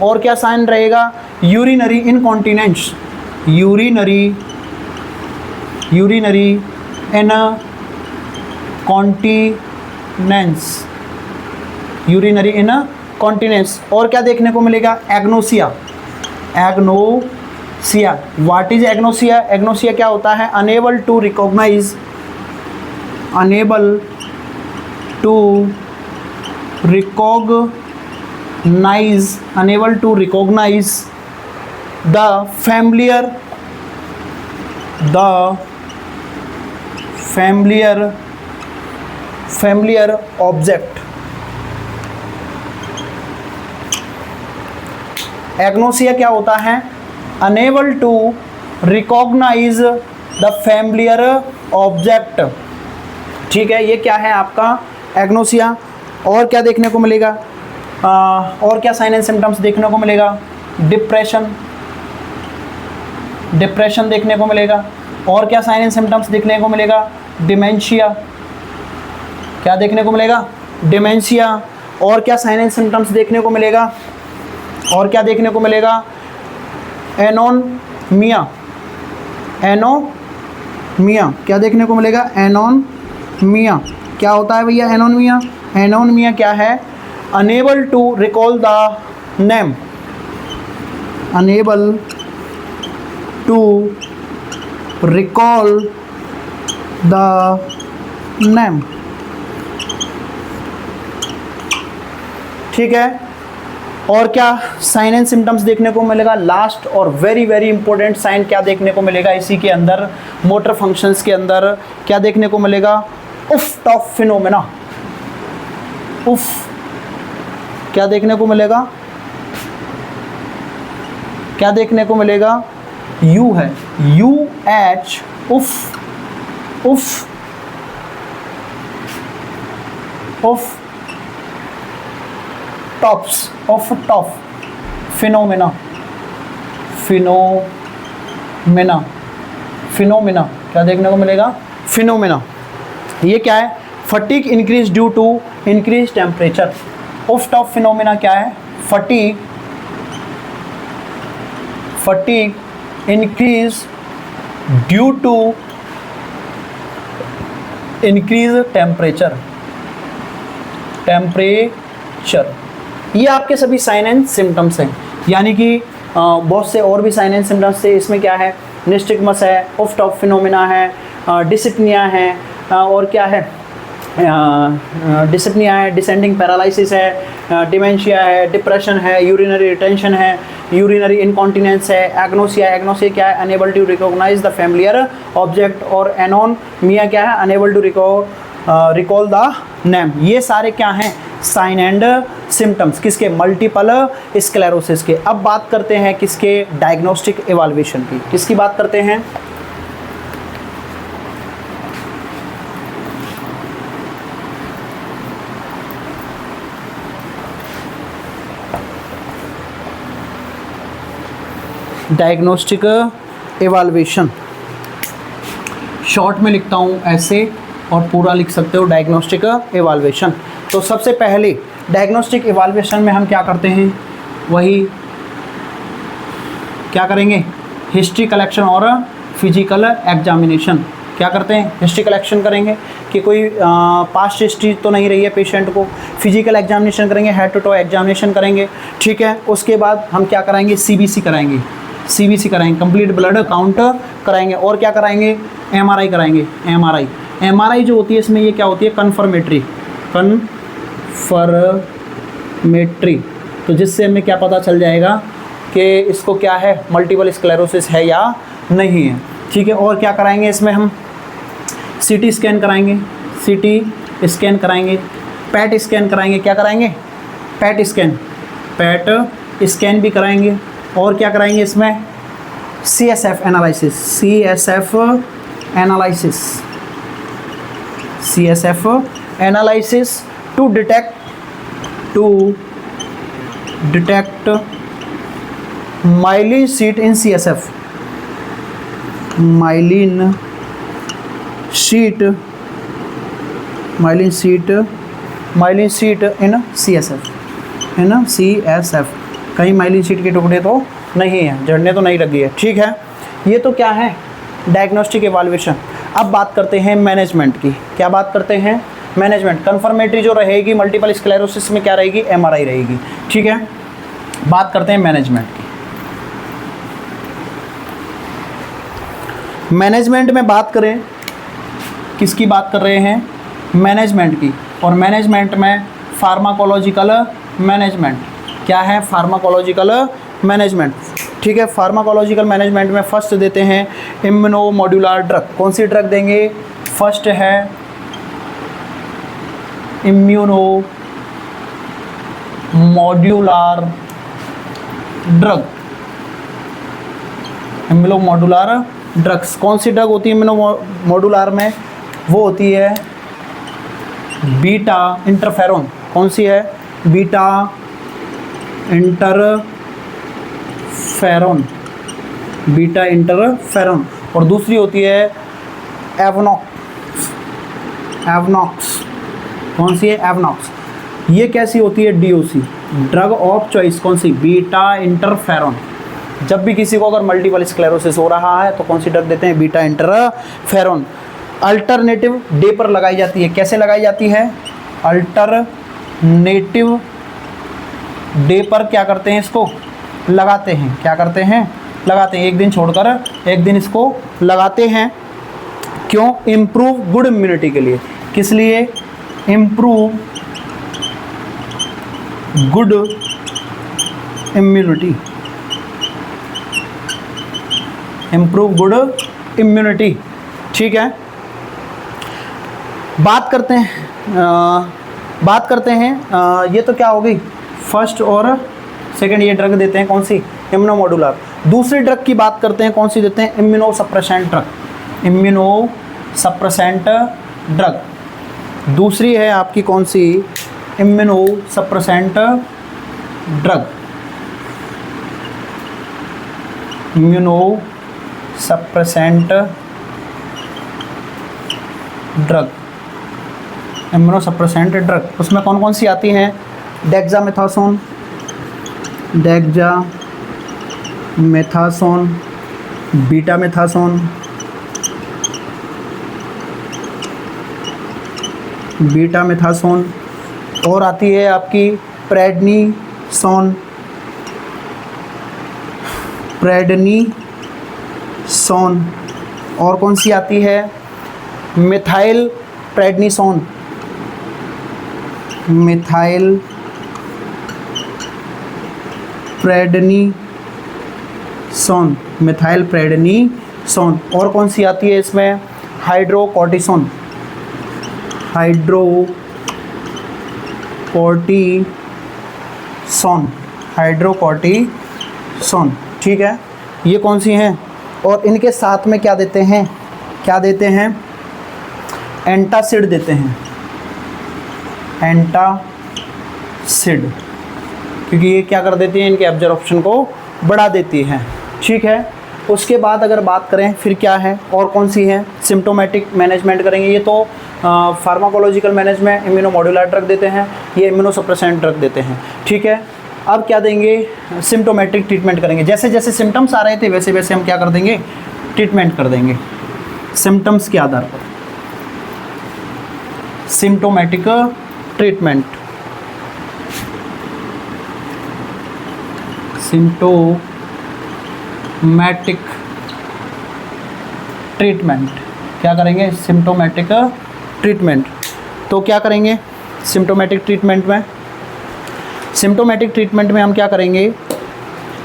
Speaker 1: और क्या साइन रहेगा, यूरिनरी इनकॉन्टिनेंस, यूरिनरी इनकॉन्टिनेंस। और क्या देखने को मिलेगा, agnosia. What is agnosia? Agnosia क्या होता है, unable to recognise the familiar object। Agnosia क्या होता है, unable to recognise the familiar object, ठीक है। ये क्या है आपका एग्नोसिया। और क्या देखने को मिलेगा, और क्या साइन एंड सिम्टम्स देखने को मिलेगा, डिप्रेशन देखने को मिलेगा। और क्या साइन एंड सिम्टम्स देखने को मिलेगा, डिमेंशिया। क्या देखने को मिलेगा, डिमेंशिया। और क्या साइन एंड सिम्टम्स देखने को मिलेगा, और क्या देखने को मिलेगा, एनोमिया। क्या देखने को मिलेगा, एनोमिया। क्या होता है भैया एनोमिया? एनोमिया क्या है, unable to recall the name, unable to recall the name, ठीक है। और क्या साइन एंड सिम्टम्स देखने को मिलेगा, लास्ट और वेरी वेरी इंपॉर्टेंट साइन क्या देखने को मिलेगा इसी के अंदर, मोटर फंक्शंस के अंदर क्या देखने को मिलेगा, उफ टॉप फिनोमेना। उफ क्या देखने को मिलेगा, क्या देखने को मिलेगा, यू है, यू एच, उफ उफ उफ, टॉप्स, Uhthoff, phenomena, phenomena, phenomena, क्या देखने को मिलेगा, फिनोमेना। ये क्या है, fatigue increase due to increase temperature. Uhthoff phenomena क्या है, fatigue, fatigue increase due to increase temperature, temperature. ये आपके सभी साइन एंड सिम्टम्स हैं, यानी कि बहुत से और भी साइन एंड सिम्टम्स से। इसमें क्या है, निस्टिग्मस है, ऑफ टॉप फिनोमेना है, डिसिप्निया है, और क्या है, डिसिप्निया है, डिसेंडिंग पैरालिसिस है, डिमेंशिया है, डिप्रेशन है, यूरिनरी रिटेंशन है, यूरिनरी इनकॉन्टिनेंस है, एग्नोसिया, एग्नोसिया क्या है, unable to recognise the familiar object, और एनोमिया क्या है, unable to recall the name. ये सारे क्या हैं, साइन एंड सिम्टम्स किसके, मल्टीपल स्क्लेरोसिस के। अब बात करते हैं किसके, डायग्नोस्टिक इवैल्यूएशन की। किसकी बात करते हैं, डायग्नोस्टिक इवैल्यूएशन। शॉर्ट में लिखता हूँ ऐसे, और पूरा लिख सकते हो डायग्नोस्टिक इवैल्यूएशन। तो सबसे पहले डायग्नोस्टिक इवैल्यूएशन में हम क्या करते हैं, वही क्या करेंगे, हिस्ट्री कलेक्शन और फिजिकल एग्जामिनेशन। क्या करते हैं, हिस्ट्री कलेक्शन करेंगे कि कोई पास्ट हिस्ट्री तो नहीं रही है पेशेंट को, फिजिकल एग्जामिनेशन करेंगे, हेड टू टो एग्जामिनेशन करेंगे, ठीक है। उसके बाद हम क्या कराएंगे, सीबीसी कराएंगे, सीबीसी कराएंगे, कंप्लीट ब्लड काउंट कराएंगे, और क्या कराएंगे, एमआरआई कराएंगे, एमआरआई। एमआरआई जो होती है इसमें ये क्या होती है, कन्फर्मेटरी, कन्फर्मेटरी, तो जिससे हमें क्या पता चल जाएगा कि इसको क्या है, मल्टीपल स्क्लेरोसिस है या नहीं है, ठीक है। और क्या कराएंगे इसमें हम, सीटी स्कैन कराएंगे, सीटी स्कैन कराएंगे, पैट स्कैन कराएंगे, क्या कराएंगे, पैट स्कैन, पैट स्कैन भी कराएंगे, और क्या कराएंगे इसमें, CSF analysis, CSF analysis, CSF analysis to detect myelin sheath in CSF, myelin sheath in CSF, है ना, सीएसएफ। कहीं माइलिन शीट के टुकड़े तो नहीं है, जड़ने तो नहीं लगी है, ठीक है। ये तो क्या है, डायग्नोस्टिक इवैल्यूएशन। अब बात करते हैं मैनेजमेंट की। क्या बात करते हैं, मैनेजमेंट। कन्फर्मेटरी जो रहेगी मल्टीपल स्क्लेरोसिस में क्या रहेगी, एमआरआई रहेगी, ठीक है। बात करते हैं मैनेजमेंट की। मैनेजमेंट में बात करें, किसकी बात कर रहे हैं, मैनेजमेंट की। और मैनेजमेंट में फार्माकोलॉजिकल मैनेजमेंट, क्या है, फार्माकोलॉजिकल मैनेजमेंट, ठीक है। फार्माकोलॉजिकल मैनेजमेंट में फर्स्ट देते हैं इम्यूनोमोड्यूलर ड्रग। कौन सी ड्रग देंगे, फर्स्ट है इम्यूनोमोड्यूलर ड्रग, इम्यूनोमोड्यूलर ड्रग्स। कौन सी ड्रग होती है इम्यूनोमोड्यूलर में, वो होती है बीटा इंटरफेरोन। कौन सी है, बीटा इंटरफेरोन, बीटा इंटरफेरोन। और दूसरी होती है एवनॉक्स। कौन सी है, एवनॉक्स। ये कैसी होती है, डीओसी, ड्रग ऑफ चॉइस। कौन सी, बीटा इंटरफेरोन। जब भी किसी को अगर मल्टीपल स्क्लेरोसिस हो रहा है तो कौन सी ड्रग देते हैं, बीटा इंटरफेरोन। अल्टरनेटिव डे पर लगाई जाती है। कैसे लगाई जाती है, अल्टरनेटिव डे पर क्या करते हैं, इसको लगाते हैं। क्या करते हैं, लगाते हैं, एक दिन छोड़कर एक दिन इसको लगाते हैं। क्यों, इम्प्रूव गुड इम्यूनिटी के लिए। किस लिए, improve good immunity, improve good immunity, ठीक है। बात करते हैं ये तो क्या हो गई, फर्स्ट और सेकंड ये ड्रग देते हैं, कौन सी? इम्यूनोमोडुलर। दूसरी ड्रग की बात करते हैं, कौन सी देते हैं? Immunosuppressant drug. इम्यूनोसप्रेसेंट ड्रग दूसरी है आपकी कौन सी? Immunosuppressant drug. Immunosuppressant drug, immunosuppressant drug उसमें कौन कौन सी आती हैं? डेक्सामेथासोन, डेक्सामेथासोन, बीटामेथासोन, बीटामेथासोन, और आती है आपकी प्रेडनिसोन, प्रेडनिसोन, और कौन सी आती है? Methyl prednisone, methyl prednisone, methyl prednisone, और कौन सी आती है इसमें? Hydrocortisone, hydrocortisone, hydrocortisone. ठीक है, ये कौन सी हैं? और इनके साथ में क्या देते हैं? क्या देते हैं? एंटासिड देते हैं, एंटासिड, क्योंकि ये क्या कर देती है? इनके एब्जॉर्प्शन को बढ़ा देती है। ठीक है, उसके बाद अगर बात करें फिर क्या है और कौन सी है? सिम्टोमेटिक मैनेजमेंट करेंगे। ये तो फार्माकोलॉजिकल मैनेजमेंट, इम्यूनोमोडुलर ड्रग देते हैं, ये इम्यूनोसप्रेसेंट ड्रग देते हैं। ठीक है, अब क्या देंगे? सिम्टोमेटिक ट्रीटमेंट करेंगे। जैसे जैसे सिम्टम्स आ रहे थे वैसे वैसे हम क्या कर देंगे? ट्रीटमेंट कर देंगे सिम्टम्स के आधार पर। सिम्टोमेटिक ट्रीटमेंट, सिम्टोमेटिक ट्रीटमेंट क्या करेंगे? Symptomatic treatment. तो क्या करेंगे सिम्टोमेटिक ट्रीटमेंट में? सिम्टोमेटिक ट्रीटमेंट में हम क्या करेंगे?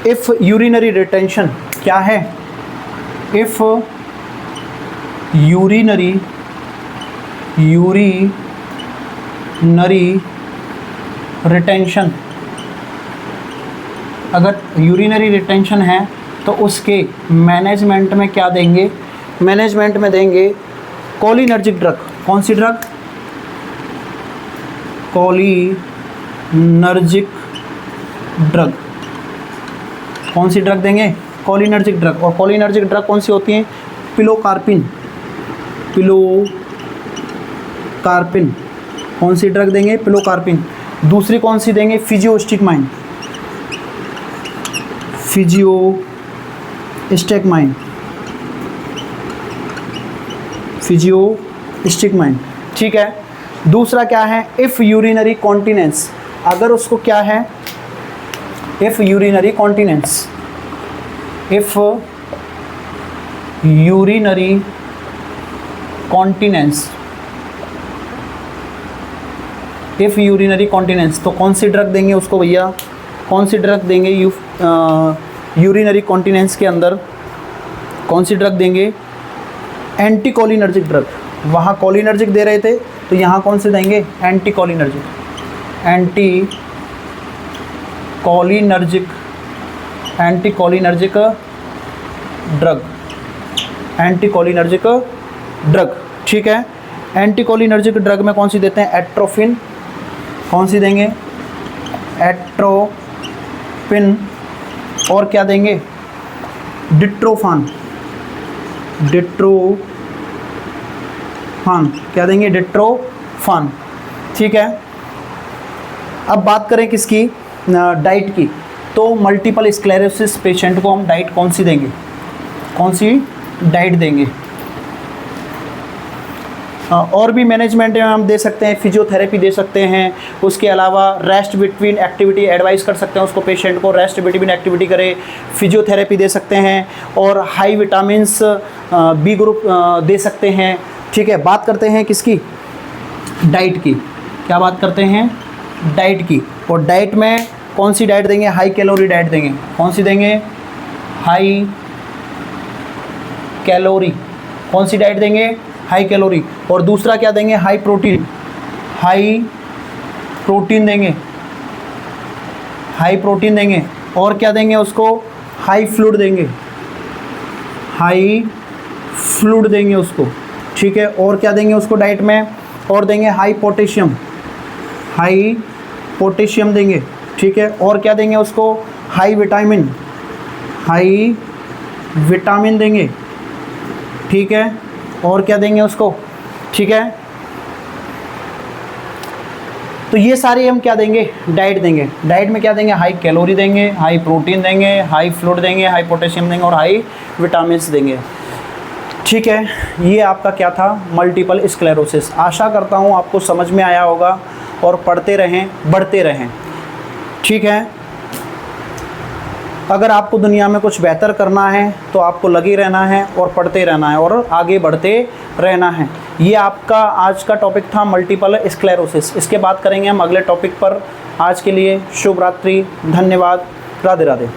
Speaker 1: इफ़ यूरिनरी रिटेंशन क्या है? इफ़ यूरिनरी रिटेंशन, अगर यूरिनरी रिटेंशन है तो उसके मैनेजमेंट में क्या देंगे? मैनेजमेंट में देंगे कोलिनर्जिक ड्रग। कौन सी ड्रग? Cholinergic drug. कौन सी ड्रग देंगे? Cholinergic drug. और कोलिनर्जिक ड्रग कौन सी होती हैं? Pilocarpine, pilocarpine. कौन सी ड्रग देंगे? पिलोकार्पिन। दूसरी कौन सी देंगे? फिजियोस्टिकमाइन, फिजियोस्टिकमाइन, फिजियोस्टिकमाइन। ठीक है, दूसरा क्या है? इफ़ यूरिनरी कॉन्टिनेंस, अगर उसको क्या है? If urinary continence, if urinary continence, if urinary continence, तो कौन सी ड्रग देंगे उसको भैया? कौन सी ड्रग देंगे? यूरिनरी कॉन्टिनेंस के अंदर कौन सी ड्रग देंगे? Anti cholinergic drug. वहाँ कोलिनर्जिक दे रहे थे तो यहाँ कौन से देंगे? Anti cholinergic, anti cholinergic, anti cholinergic drug, anti cholinergic drug. ठीक है, एंटी कोलिनर्जिक ड्रग में कौन सी देते हैं? एट्रोफिन। कौन सी देंगे? एट्रोपिन। और क्या देंगे? डिट्रोफान, डिट्रोफान। क्या देंगे? डिट्रोफान। ठीक है, अब बात करें किसकी? डाइट की। तो मल्टीपल स्क्लेरोसिस पेशेंट को हम डाइट कौन सी देंगे? कौन सी डाइट देंगे? और भी मैनेजमेंट में हम दे सकते हैं, फिजियोथेरेपी दे सकते हैं, उसके अलावा रेस्ट बिटवीन एक्टिविटी एडवाइस कर सकते हैं उसको, पेशेंट को रेस्ट बिटवीन एक्टिविटी करे, फिजियोथेरेपी दे सकते हैं, और हाई विटामिन्स बी ग्रुप दे सकते हैं। ठीक है, बात करते हैं किसकी? डाइट की। क्या बात करते हैं? डाइट की। और डाइट में कौन सी डाइट देंगे? हाई कैलोरी डाइट देंगे। कौन सी देंगे? High calorie. कौन सी डाइट देंगे? High calorie. और दूसरा क्या देंगे? हाई प्रोटीन, हाई प्रोटीन देंगे। हाई प्रोटीन देंगे, और क्या देंगे उसको, हाई फ्लूइड देंगे, हाई फ्लूइड देंगे उसको, ठीक है। और क्या देंगे उसको डाइट में, और देंगे हाई पोटेशियम, हाई पोटेशियम देंगे, ठीक है। और क्या देंगे उसको, हाई विटामिन, हाई विटामिन देंगे, ठीक है। और क्या देंगे उसको, ठीक है। तो ये सारी हम क्या देंगे, डाइट देंगे। डाइट में क्या देंगे, हाई कैलोरी देंगे, हाई प्रोटीन देंगे, हाई फ्लूइड देंगे, हाई पोटेशियम देंगे और हाई विटामिन्स देंगे, ठीक है। ये आपका क्या था, मल्टीपल स्क्लेरोसिस। आशा करता हूँ आपको समझ में आया होगा, और पढ़ते रहें, बढ़ते रहें, ठीक है। अगर आपको दुनिया में कुछ बेहतर करना है तो आपको लगे रहना है और पढ़ते रहना है और आगे बढ़ते रहना है। ये आपका आज का टॉपिक था, मल्टीपल स्क्लेरोसिस। इसके बाद करेंगे हम अगले टॉपिक पर। आज के लिए शुभ रात्रि, धन्यवाद, राधे राधे।